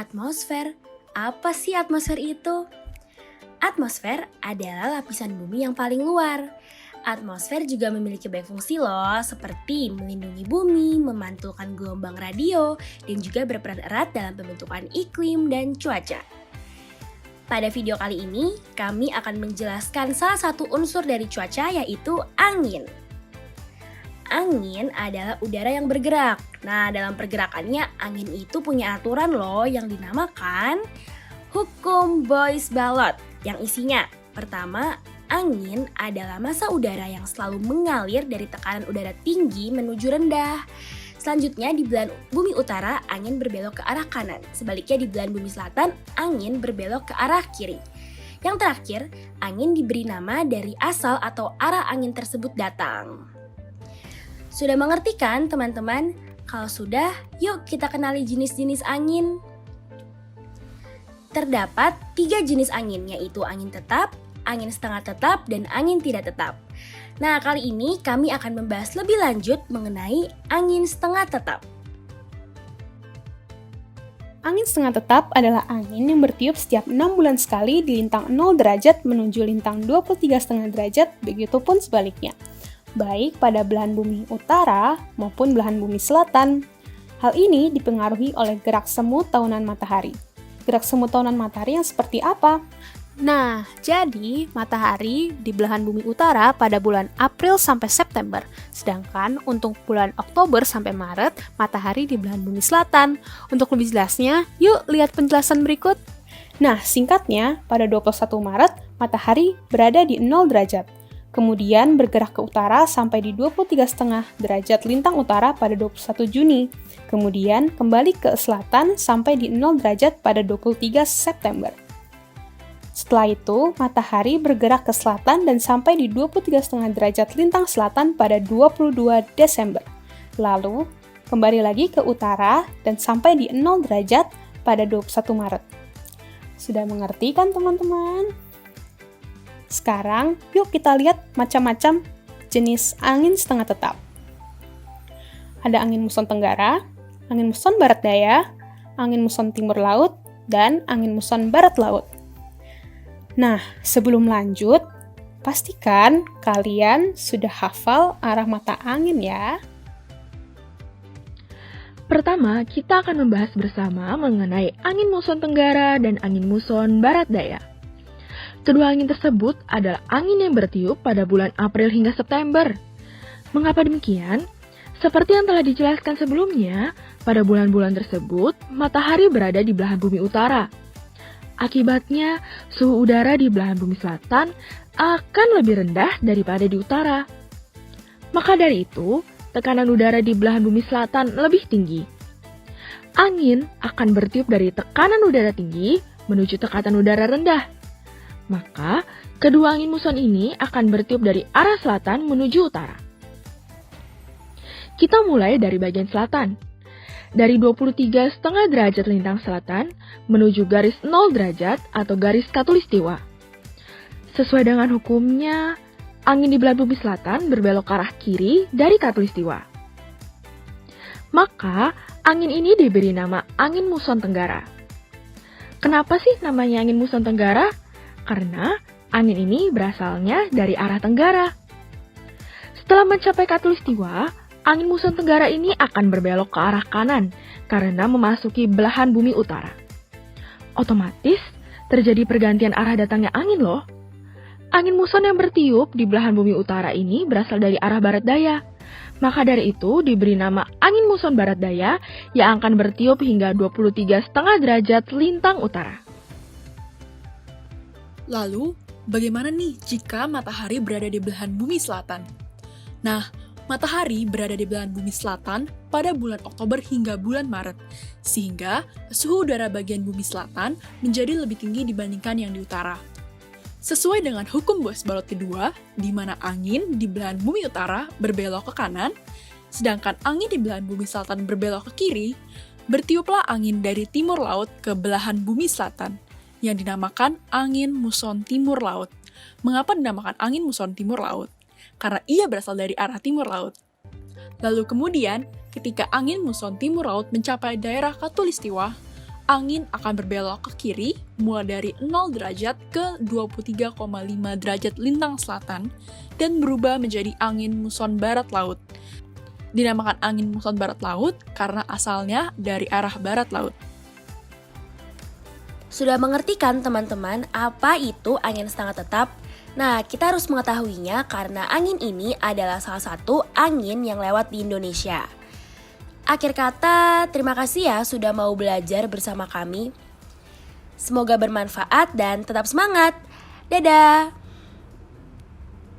Atmosfer. Apa sih atmosfer itu? Atmosfer adalah lapisan bumi yang paling luar. Atmosfer juga memiliki banyak fungsi loh, seperti melindungi bumi, memantulkan gelombang radio, dan juga berperan erat dalam pembentukan iklim dan cuaca. Pada video kali ini, kami akan menjelaskan salah satu unsur dari cuaca, yaitu angin. Angin adalah udara yang bergerak. Nah, dalam pergerakannya, angin itu punya aturan loh yang dinamakan hukum Boyce-Ballot, yang isinya, pertama, angin adalah massa udara yang selalu mengalir dari tekanan udara tinggi menuju rendah. Selanjutnya, di belahan bumi utara, angin berbelok ke arah kanan. Sebaliknya, di belahan bumi selatan, angin berbelok ke arah kiri. Yang terakhir, angin diberi nama dari asal atau arah angin tersebut datang. Sudah mengerti kan teman-teman? Kalau sudah, yuk kita kenali jenis-jenis angin. Terdapat 3 jenis angin, yaitu angin tetap, angin setengah tetap, dan angin tidak tetap. Nah, kali ini kami akan membahas lebih lanjut mengenai angin setengah tetap. Angin setengah tetap adalah angin yang bertiup setiap 6 bulan sekali di lintang 0 derajat menuju lintang 23,5 derajat, begitupun sebaliknya. Baik pada belahan bumi utara maupun belahan bumi selatan. Hal ini dipengaruhi oleh gerak semu tahunan matahari. Gerak semu tahunan matahari yang seperti apa? Nah, jadi matahari di belahan bumi utara pada bulan April sampai September, sedangkan untuk bulan Oktober sampai Maret, matahari di belahan bumi selatan. Untuk lebih jelasnya, yuk lihat penjelasan berikut. Nah, singkatnya, pada 21 Maret, matahari berada di 0 derajat. Kemudian bergerak ke utara sampai di 23,5 derajat lintang utara pada 21 Juni. Kemudian kembali ke selatan sampai di 0 derajat pada 23 September. Setelah itu, matahari bergerak ke selatan dan sampai di 23,5 derajat lintang selatan pada 22 Desember. Lalu, kembali lagi ke utara dan sampai di 0 derajat pada 21 Maret. Sudah mengerti kan teman-teman? Sekarang, yuk kita lihat macam-macam jenis angin setengah tetap. Ada angin muson tenggara, angin muson barat daya, angin muson timur laut, dan angin muson barat laut. Nah, sebelum lanjut, pastikan kalian sudah hafal arah mata angin ya. Pertama, kita akan membahas bersama mengenai angin muson tenggara dan angin muson barat daya. Kedua angin tersebut adalah angin yang bertiup pada bulan April hingga September. Mengapa demikian? Seperti yang telah dijelaskan sebelumnya, pada bulan-bulan tersebut, matahari berada di belahan bumi utara. Akibatnya, suhu udara di belahan bumi selatan akan lebih rendah daripada di utara. Maka dari itu, tekanan udara di belahan bumi selatan lebih tinggi. Angin akan bertiup dari tekanan udara tinggi menuju tekanan udara rendah. Maka, kedua angin muson ini akan bertiup dari arah selatan menuju utara. Kita mulai dari bagian selatan. Dari 23,5 derajat lintang selatan menuju garis 0 derajat atau garis khatulistiwa. Sesuai dengan hukumnya, angin di belahan bumi selatan berbelok ke arah kiri dari khatulistiwa. Maka, angin ini diberi nama angin muson tenggara. Kenapa sih namanya angin muson tenggara? Karena angin ini berasalnya dari arah tenggara. Setelah mencapai khatulistiwa, angin muson tenggara ini akan berbelok ke arah kanan karena memasuki belahan bumi utara. Otomatis, terjadi pergantian arah datangnya angin loh. Angin muson yang bertiup di belahan bumi utara ini berasal dari arah barat daya. Maka dari itu diberi nama angin muson barat daya yang akan bertiup hingga 23,5 derajat lintang utara. Lalu, bagaimana nih jika matahari berada di belahan bumi selatan? Nah, matahari berada di belahan bumi selatan pada bulan Oktober hingga bulan Maret, sehingga suhu udara bagian bumi selatan menjadi lebih tinggi dibandingkan yang di utara. Sesuai dengan hukum Boyce-Ballot kedua, di mana angin di belahan bumi utara berbelok ke kanan, sedangkan angin di belahan bumi selatan berbelok ke kiri, bertiuplah angin dari timur laut ke belahan bumi selatan, yang dinamakan angin muson timur laut. Mengapa dinamakan angin muson timur laut? Karena ia berasal dari arah timur laut. Lalu kemudian, ketika angin muson timur laut mencapai daerah khatulistiwa, angin akan berbelok ke kiri mulai dari 0 derajat ke 23,5 derajat lintang selatan dan berubah menjadi angin muson barat laut. Dinamakan angin muson barat laut karena asalnya dari arah barat laut. Sudah mengerti kan teman-teman apa itu angin setengah tetap? Nah, kita harus mengetahuinya karena angin ini adalah salah satu angin yang lewat di Indonesia. Akhir kata, terima kasih ya sudah mau belajar bersama kami. Semoga bermanfaat dan tetap semangat. Dadah!